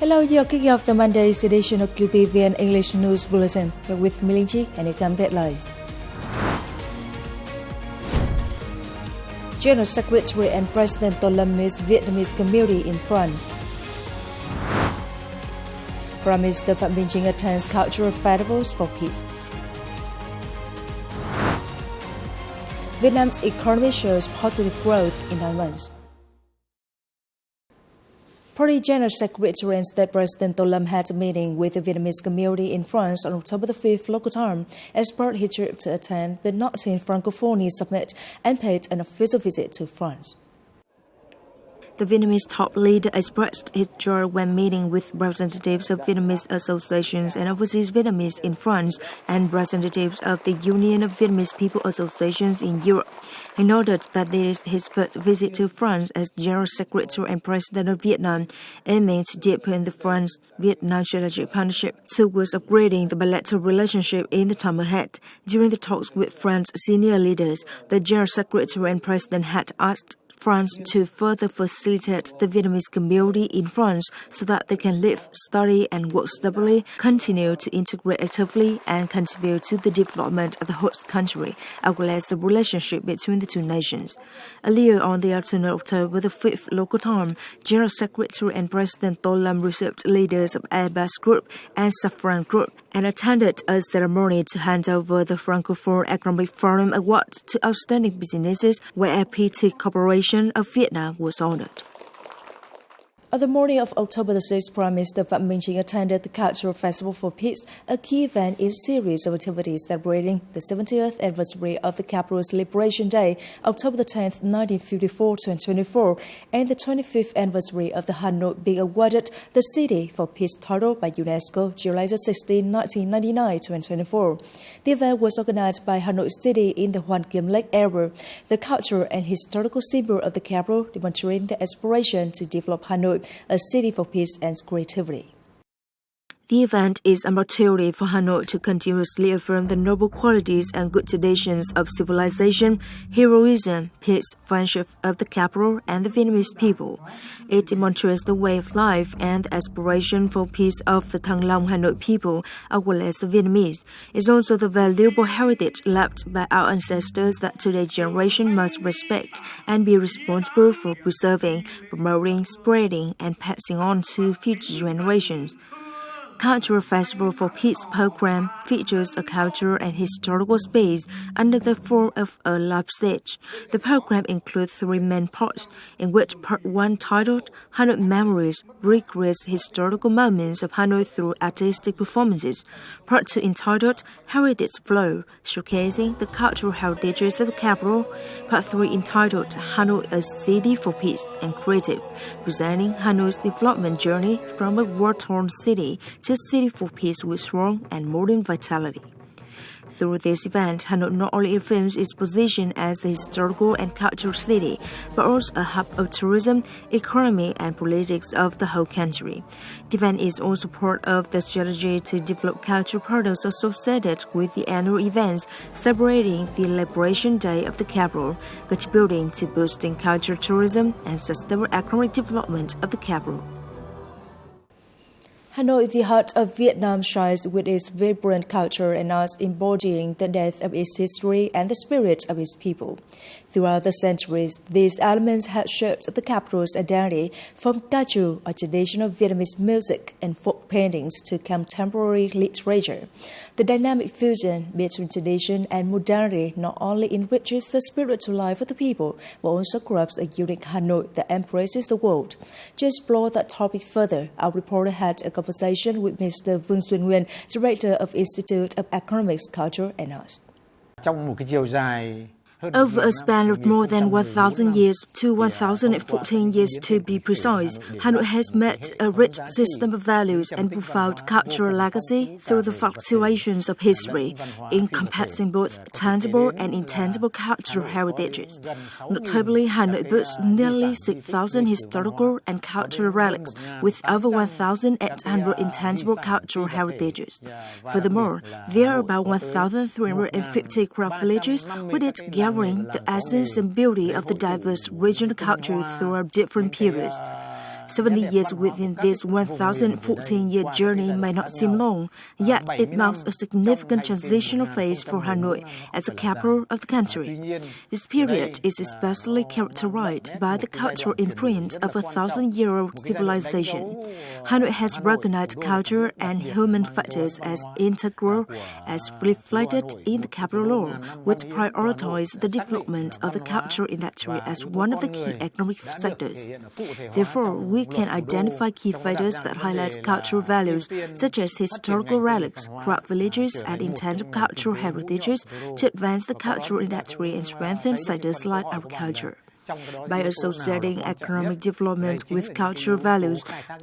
Hello, you're kicking off the Monday's edition of QPVN English News Bulletin. You're with MINH and here come the headlines. General Secretary and President Tolam meets Vietnamese community in France. Prime Minister Phạm Minh Chính attends cultural festivals for peace. Vietnam's economy shows positive growth in 9 months. Party General Secretary and State President Tolam had a meeting with the Vietnamese community in France on October the 5th local time as part of his trip to attend the 19th Francophonie Summit and paid an official visit to France. The Vietnamese top leader expressed his joy when meeting with representatives of Vietnamese associations and overseas Vietnamese in France and representatives of the Union of Vietnamese People Associations in Europe. He noted that this is his first visit to France as General Secretary and President of Vietnam, aiming to deepen the France-Vietnam strategic partnership towards upgrading the bilateral relationship in the time ahead. During the talks with France's senior leaders, the General Secretary and President had asked France to further facilitate the Vietnamese community in France so that they can live, study and work stably, continue to integrate actively and contribute to the development of the host country, as well as the relationship between the two nations. Earlier on the afternoon of October the 5th local time, General Secretary and President Tolam received leaders of Airbus Group and Safran Group and attended a ceremony to hand over the Francophone Economic Forum Award to outstanding businesses where PT Corporation of Vietnam was honored. On the morning of October the 6th, Prime Minister Phạm Minh Chính attended the Cultural Festival for Peace, a key event in a series of activities celebrating the 70th anniversary of the capital's Liberation Day, October the 10th, 1954-2024, and the 25th anniversary of the Hanoi being awarded the City for Peace title by UNESCO, July 16, 1999-2024. The event was organized by Hanoi City in the Hoàn Kiếm Lake area, the cultural and historical symbol of the capital, demonstrating the aspiration to develop Hanoi, a city for peace and creativity. The event is an opportunity for Hanoi to continuously affirm the noble qualities and good traditions of civilization, heroism, peace, friendship of the capital and the Vietnamese people. It demonstrates the way of life and the aspiration for peace of the Thăng Long Hanoi people, as well as the Vietnamese. It's also the valuable heritage left by our ancestors that today's generation must respect and be responsible for preserving, promoting, spreading, and passing on to future generations. Cultural Festival for Peace program features a cultural and historical space under the form of a live stage. The program includes 3 main parts, in which Part 1, titled Hanoi Memories, recreates historical moments of Hanoi through artistic performances. Part 2, entitled Heritage Flow, showcasing the cultural heritages of the capital. Part 3, entitled Hanoi, a City for Peace and Creative, presenting Hanoi's development journey from a war-torn city to a city for peace with strong and modern vitality. Through this event, Hanoi not only affirms its position as a historical and cultural city, but also a hub of tourism, economy, and politics of the whole country. The event is also part of the strategy to develop cultural products associated with the annual events celebrating the Liberation Day of the capital, contributing to boosting cultural tourism and sustainable economic development of the capital. Hanoi, the heart of Vietnam, shines with its vibrant culture and arts embodying the depth of its history and the spirit of its people. Throughout the centuries, these elements have shaped the capital's identity, from ca trù, a traditional Vietnamese music and folk paintings, to contemporary literature. The dynamic fusion between tradition and modernity not only enriches the spiritual life of the people, but also creates a unique Hanoi that embraces the world. To explore that topic further, our reporter had a conversation with Mr. Vương Xuân Nguyên, Director of Institute of Economics, Culture and Arts. Over a span of more than 1,000 years to 1,014 years to be precise, Hanoi has met a rich system of values and profound cultural legacy through the fluctuations of history, encompassing both tangible and intangible cultural heritages. Notably, Hanoi boasts nearly 6,000 historical and cultural relics, with over 1,800 intangible cultural heritages. Furthermore, there are about 1,350 craft villages with its the essence and beauty of the diverse regional culture throughout different periods. 70 years within this 1,014-year journey may not seem long, yet it marks a significant transitional phase for Hanoi as the capital of the country. This period is especially characterized by the cultural imprint of a 1,000-year-old civilization. Hanoi has recognized culture and human factors as integral, as reflected in the capital law, which prioritizes the development of the cultural industry as one of the key economic sectors. Therefore, we can identify key factors that highlight cultural values, such as historical relics, craft villages, and intangible cultural heritages to advance the cultural industry and strengthen sectors like agriculture. By associating economic development with cultural values,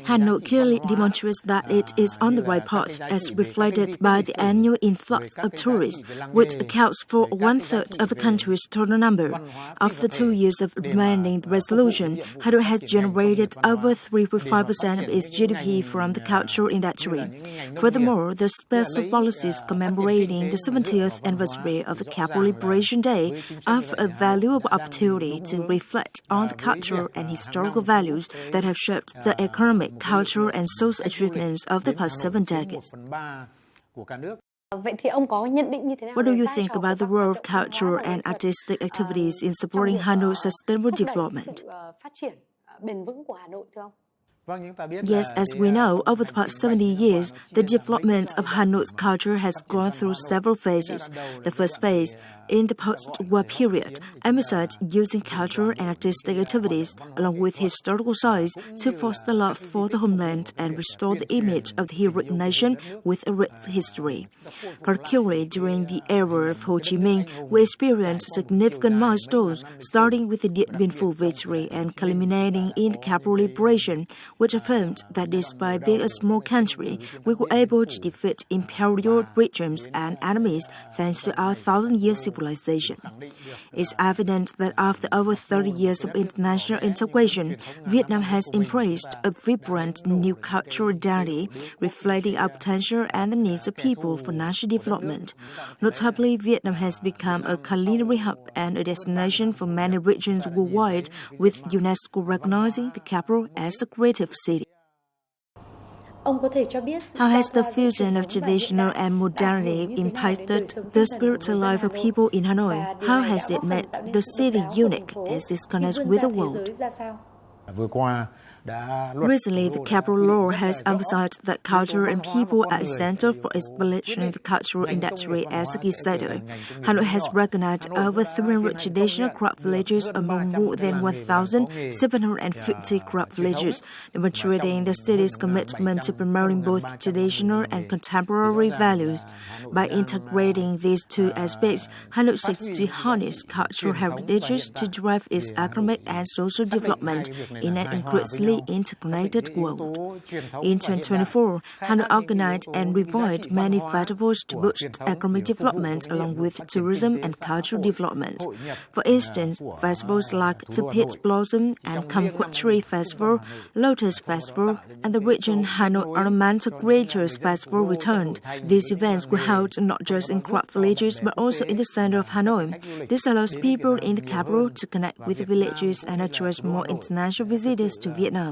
Hanoi clearly demonstrates that it is on the right path, as reflected by the annual influx of tourists, which accounts for 1/3 of the country's total number. After 2 years of implementing the resolution, Hanoi has generated over 3.5% of its GDP from the cultural industry. Furthermore, the special policies commemorating the 70th anniversary of the Capital Liberation Day offer a valuable opportunity to reflect on the cultural and historical values that have shaped the economic, cultural, and social achievements of the past 7 decades. What do you think about the role of cultural and artistic activities in supporting Hanoi's sustainable development? Yes, as we know, over the past 70 years, the development of Hanoi's culture has gone through several phases. The first phase, in the post-war period, emphasized using cultural and artistic activities, along with historical sites, to foster love for the homeland and restore the image of the heroic nation with a rich history. Particularly during the era of Ho Chi Minh, we experienced significant milestones, starting with the Điện Biên Phủ victory and culminating in the Capital Liberation, which affirmed that despite being a small country, we were able to defeat imperial regimes and enemies thanks to our 1,000-year civilization. It's evident that after over 30 years of international integration, Vietnam has embraced a vibrant new cultural identity, reflecting our potential and the needs of people for national development. Notably, Vietnam has become a culinary hub and a destination for many regions worldwide, with UNESCO recognizing the capital as a creative city. How has the fusion of traditional and modernity impacted the spiritual life of people in Hanoi? How has it made the city unique as it connects with the world? Recently, the capital law has emphasized that culture and people are essential for establishing the cultural industry as a key sector. Hanoi has recognized over 300 traditional craft villages among more than 1,750 craft villages, demonstrating the city's commitment to promoting both traditional and contemporary values. By integrating these two aspects, Hanoi seeks to harness cultural heritages to drive its economic and social development in an increasingly interconnected world. In 2024, Hanoi organized and revived many festivals to boost economic development along with tourism and cultural development. For instance, festivals like the Peach Blossom and Kumquat Tree Festival, Lotus Festival, and the Region Hanoi Ornamental Creatures Festival returned. These events were held not just in craft villages but also in the center of Hanoi. This allows people in the capital to connect with the villages and attract more international visitors to Vietnam.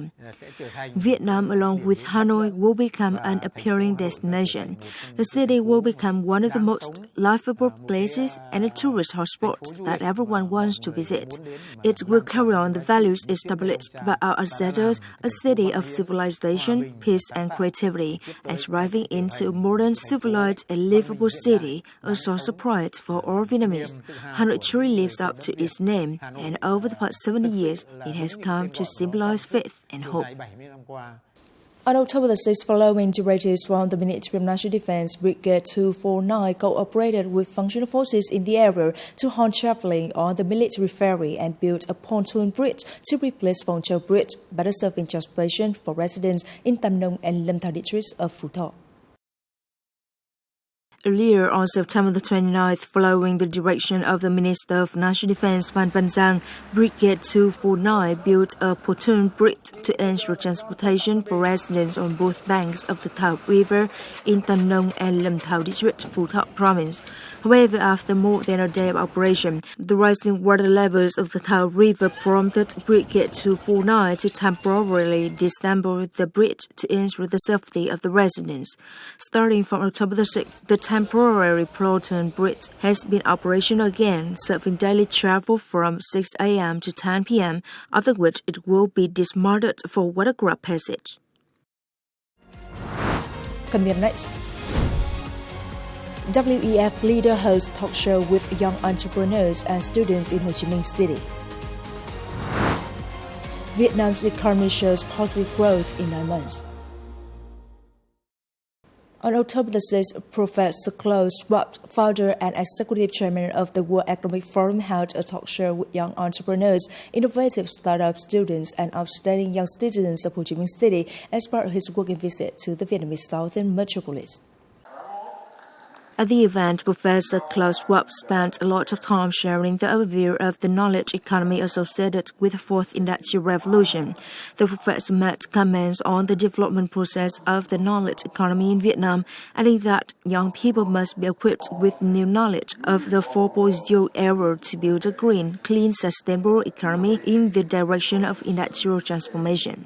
Vietnam, along with Hanoi, will become an appealing destination. The city will become one of the most livable places and a tourist hotspot that everyone wants to visit. It will carry on the values established by our ancestors, a city of civilization, peace, and creativity, and striving into a modern, civilized, and livable city, a source of pride for all Vietnamese. Hanoi truly lives up to its name, and over the past 70 years, it has come to symbolize faith and hope. On October the 6th, following directives from the Ministry of National Defense, Brigade 249 cooperated with functional forces in the area to halt traveling on the military ferry and build a pontoon bridge to replace Phong Châu Bridge, better serving transportation for residents in Tam Nông and Lâm Thao districts of Phu Thọ. Earlier on September the 29th, following the direction of the Minister of National Defense Phan Van Giang, Brigade 249 built a pontoon bridge to ensure transportation for residents on both banks of the Theo River in Tam Nông and Lâm Thao district, Phu Thọ province. However, after more than a day of operation, the rising water levels of the Theo River prompted Brigade 249 to temporarily disassemble the bridge to ensure the safety of the residents. Starting from October the 6th, the temporary pontoon bridge has been operational again, serving daily travel from 6 a.m. to 10 p.m., after which it will be dismantled for watercraft passage. Coming up next, WEF leader hosts talk show with young entrepreneurs and students in Ho Chi Minh City. Vietnam's economy shows positive growth in 9 months. On October the 6th, Professor Reup, founder and executive chairman of the World Economic Forum, held a talk show with young entrepreneurs, innovative startup students, and outstanding young citizens of Ho Chi Minh City as part of his working visit to the Vietnamese southern metropolis. At the event, Professor Reup spent a lot of time sharing the overview of the knowledge economy associated with the Fourth Industrial Revolution. The professor made comments on the development process of the knowledge economy in Vietnam, adding that young people must be equipped with new knowledge of the 4.0 era to build a green, clean, sustainable economy in the direction of industrial transformation.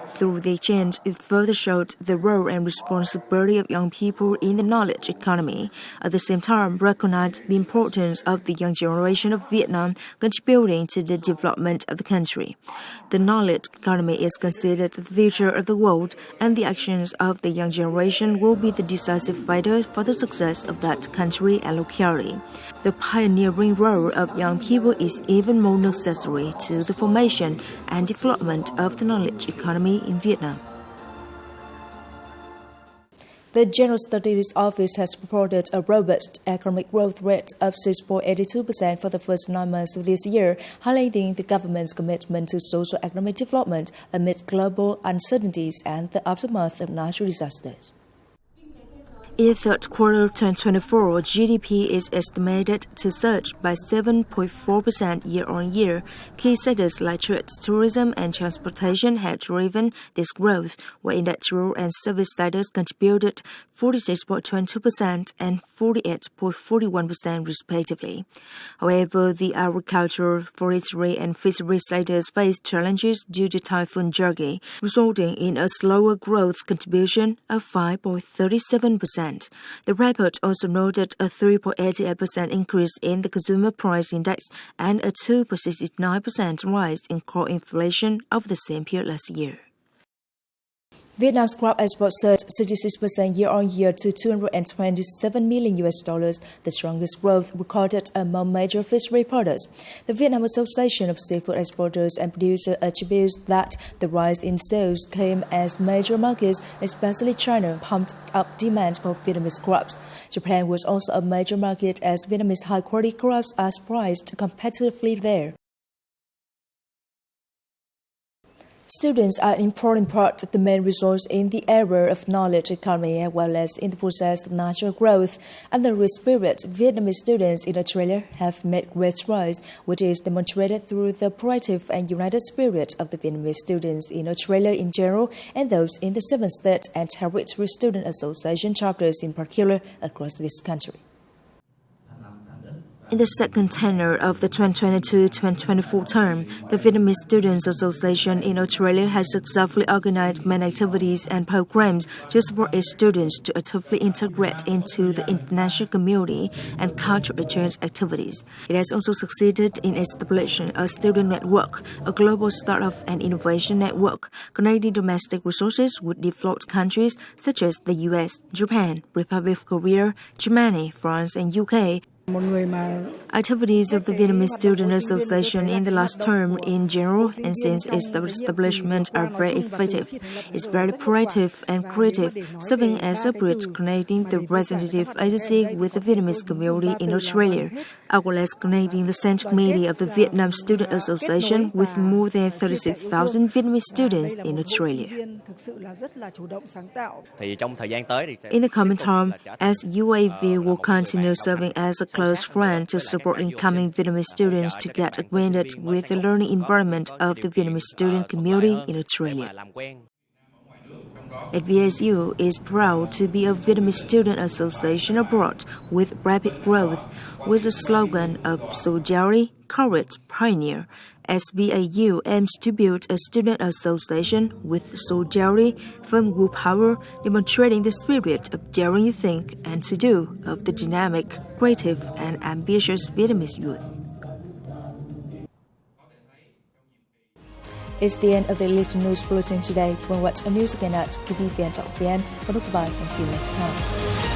Through the exchange, it further showed the role and responsibility of young people in the knowledge economy. At the same time, recognized the importance of the young generation of Vietnam contributing to the development of the country. The knowledge economy is considered the future of the world, and the actions of the young generation will be the decisive factor for the success of that country and locality. The pioneering role of young people is even more necessary to the formation and development of the knowledge economy in Vietnam. The General Statistics Office has reported a robust economic growth rate of 6.82% for the first 9 months of this year, highlighting the government's commitment to socio-economic development amid global uncertainties and the aftermath of natural disasters. In the third quarter of 2024, GDP is estimated to surge by 7.4% year-on-year. Key sectors like trade, tourism, and transportation had driven this growth, while industrial and service sectors contributed 46.22% and 48.41% respectively. However, the agriculture, forestry, and fishery sectors faced challenges due to Typhoon Yagi, resulting in a slower growth contribution of 5.37%. The report also noted a 3.88% increase in the consumer price index and a 2.69% rise in core inflation over the same period last year. Vietnam's crop export surged 66% year-on-year to $227 million, the strongest growth recorded among major fishery products. The Vietnam Association of Seafood Exporters and Producers attributes that the rise in sales came as major markets, especially China, pumped up demand for Vietnamese crops. Japan was also a major market as Vietnamese high-quality crops are priced competitively there. Students are an important part of the main resource in the era of knowledge economy as well as in the process of national growth. Under this spirit, Vietnamese students in Australia have made great strides, which is demonstrated through the proactive and united spirit of the Vietnamese students in Australia in general and those in the 7 State and Territory Student Association chapters in particular across this country. In the second tenure of the 2022-2024 term, the Vietnamese Students Association in Australia has successfully organized many activities and programs to support its students to actively integrate into the international community and cultural exchange activities. It has also succeeded in establishing a student network, a global startup and innovation network, connecting domestic resources with developed countries such as the US, Japan, Republic of Korea, Germany, France, and UK. Activities of the Vietnamese Student Association in the last term in general and since its establishment are very effective. It's very proactive and creative, serving as a bridge connecting the representative agency with the Vietnamese community in Australia. as well as connecting the Central Committee of the Vietnam Student Association with more than 36,000 Vietnamese students in Australia. In the coming time, as UAV will continue serving as a close friend to support incoming Vietnamese students to get acquainted with the learning environment of the Vietnamese student community in Australia. VSU is proud to be a Vietnamese student association abroad with rapid growth, with the slogan of Solidarity, Courage, Pioneer. VAU aims to build a student association with solidarity, firm willpower, demonstrating the spirit of daring to think and to do of the dynamic, creative, and ambitious Vietnamese youth. It's the end of the Listening News Bulletin today. You can watch our news again at QPVN.vn. Goodbye and see you next time.